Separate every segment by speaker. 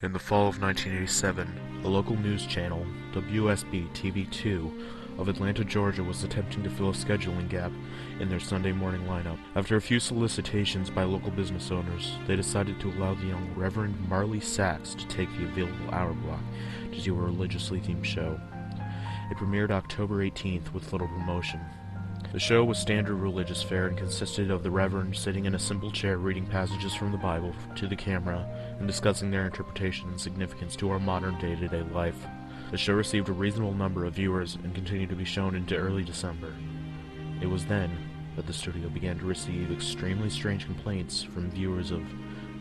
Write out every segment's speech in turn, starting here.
Speaker 1: In the fall of 1987, the local news channel, WSB-TV2, of Atlanta, Georgia was attempting to fill a scheduling gap in their Sunday morning lineup. After a few solicitations by local business owners, they decided to allow the young Reverend Marley Sachs to take the available hour block to do a religiously themed show. It premiered October 18th with little promotion. The show was standard religious fare and consisted of the Reverend sitting in a simple chair reading passages from the Bible to the camera and discussing their interpretation and significance to our modern day-to-day life. The show received a reasonable number of viewers and continued to be shown into early December. It was then that the studio began to receive extremely strange complaints from viewers of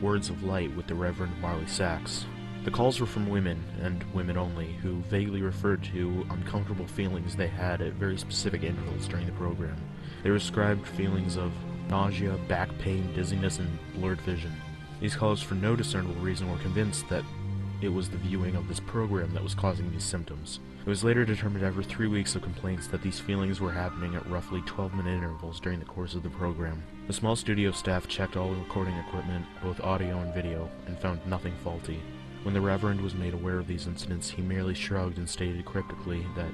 Speaker 1: Words of Light with the Reverend Marley Sachs. The calls were from women, and women only, who vaguely referred to uncomfortable feelings they had at very specific intervals during the program. They described feelings of nausea, back pain, dizziness, and blurred vision. These callers, for no discernible reason, were convinced that it was the viewing of this program that was causing these symptoms. It was later determined after 3 weeks of complaints that these feelings were happening at roughly 12-minute intervals during the course of the program. The small studio staff checked all the recording equipment, both audio and video, and found nothing faulty. When the Reverend was made aware of these incidents, he merely shrugged and stated cryptically that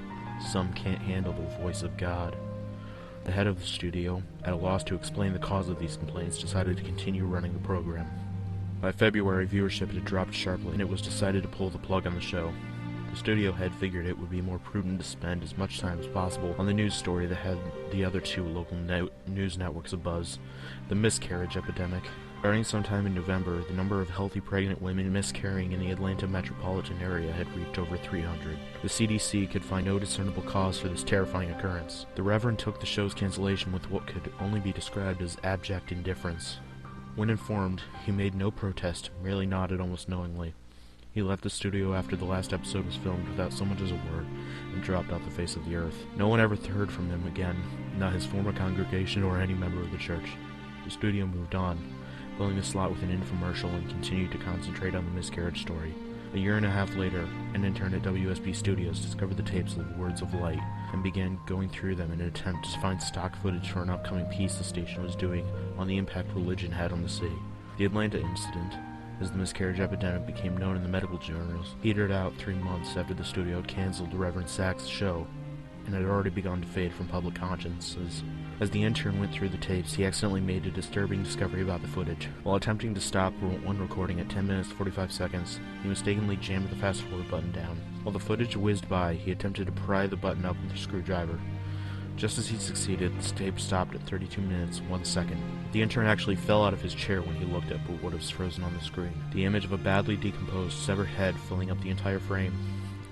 Speaker 1: some can't handle the voice of God. The head of the studio, at a loss to explain the cause of these complaints, decided to continue running the program. By February, viewership had dropped sharply, and it was decided to pull the plug on the show. The studio head figured it would be more prudent to spend as much time as possible on the news story that had the other two local news networks abuzz, the miscarriage epidemic. Starting sometime in November, the number of healthy pregnant women miscarrying in the Atlanta metropolitan area had reached over 300. The CDC could find no discernible cause for this terrifying occurrence. The Reverend took the show's cancellation with what could only be described as abject indifference. When informed, he made no protest, merely nodded almost knowingly. He left the studio after the last episode was filmed without so much as a word, and dropped off the face of the earth. No one ever heard from him again, not his former congregation or any member of the church. The studio moved on, filling the slot with an infomercial, and continued to concentrate on the miscarriage story. A year and a half later, an intern at WSB Studios discovered the tapes of Words of Light and began going through them in an attempt to find stock footage for an upcoming piece the station was doing on the impact religion had on the city. The Atlanta incident, as the miscarriage epidemic became known in the medical journals, petered out 3 months after the studio had canceled the Reverend Sachs' show and had already begun to fade from public consciousness. As the intern went through the tapes, he accidentally made a disturbing discovery about the footage. While attempting to stop one recording at 10 minutes 45 seconds, he mistakenly jammed the fast-forward button down. While the footage whizzed by, he attempted to pry the button up with a screwdriver. Just as he succeeded, the tape stopped at 32 minutes 1 second. The intern actually fell out of his chair when he looked at what was frozen on the screen. The image of a badly decomposed, severed head filling up the entire frame.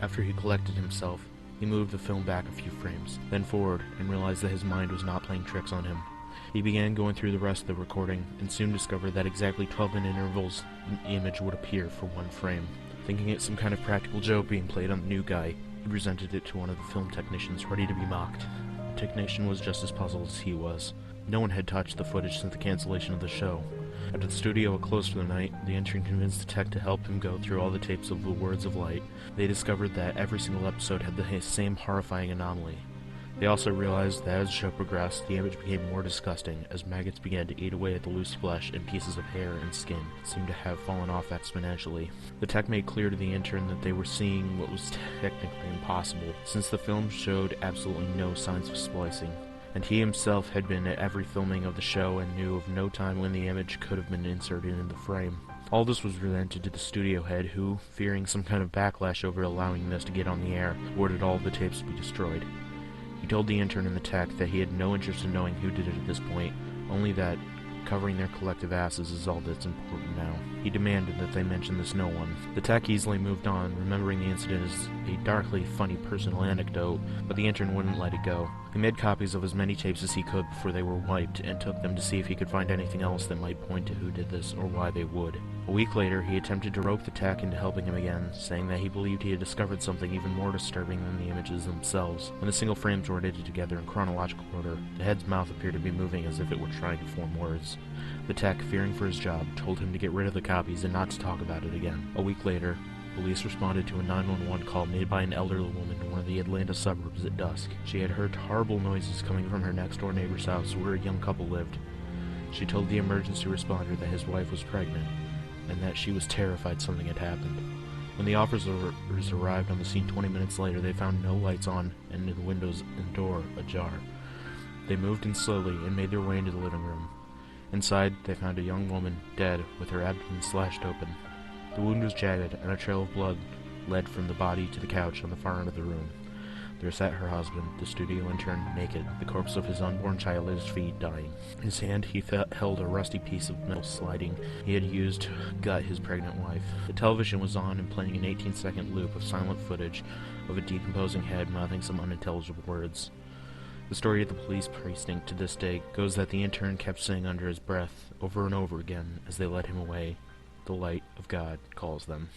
Speaker 1: After he collected himself, he moved the film back a few frames, then forward, and realized that his mind was not playing tricks on him. He began going through the rest of the recording, and soon discovered that exactly 12-minute intervals the image would appear for one frame. Thinking it some kind of practical joke being played on the new guy, he presented it to one of the film technicians, ready to be mocked. The technician was just as puzzled as he was. No one had touched the footage since the cancellation of the show. After the studio had closed for the night, the intern convinced the tech to help him go through all the tapes of the Words of Light. They discovered that every single episode had the same horrifying anomaly. They also realized that as the show progressed, the image became more disgusting, as maggots began to eat away at the loose flesh, and pieces of hair and skin seemed to have fallen off exponentially. The tech made clear to the intern that they were seeing what was technically impossible, since the film showed absolutely no signs of splicing, and he himself had been at every filming of the show and knew of no time when the image could have been inserted in the frame. All this was presented to the studio head, who, fearing some kind of backlash over allowing this to get on the air, ordered all of the tapes to be destroyed. He told the intern and the tech that he had no interest in knowing who did it at this point, only that covering their collective asses is all that's important now. He demanded that they mention this to no one. The tech easily moved on, remembering the incident as a darkly funny personal anecdote, but the intern wouldn't let it go. He made copies of as many tapes as he could before they were wiped, and took them to see if he could find anything else that might point to who did this, or why they would. A week later, he attempted to rope the tech into helping him again, saying that he believed he had discovered something even more disturbing than the images themselves. When the single frames were edited together in chronological order, the head's mouth appeared to be moving as if it were trying to form words. The tech, fearing for his job, told him to get rid of the copies and not to talk about it again. A week later, police responded to a 911 call made by an elderly woman in one of the Atlanta suburbs at dusk. She had heard horrible noises coming from her next-door neighbor's house where a young couple lived. She told the emergency responder that his wife was pregnant, and that she was terrified something had happened. When the officers arrived on the scene 20 minutes later, they found no lights on and the windows and door ajar. They moved in slowly and made their way into the living room. Inside, they found a young woman, dead, with her abdomen slashed open. The wound was jagged, and a trail of blood led from the body to the couch on the far end of the room. There sat her husband, the studio intern, naked, the corpse of his unborn child at his feet, dying. In his hand he held a rusty piece of metal sliding he had used to gut his pregnant wife. The television was on and playing an 18-second loop of silent footage of a decomposing head mouthing some unintelligible words. The story of the police precinct to this day goes that the intern kept saying under his breath over and over again as they led him away, "The light of God calls them."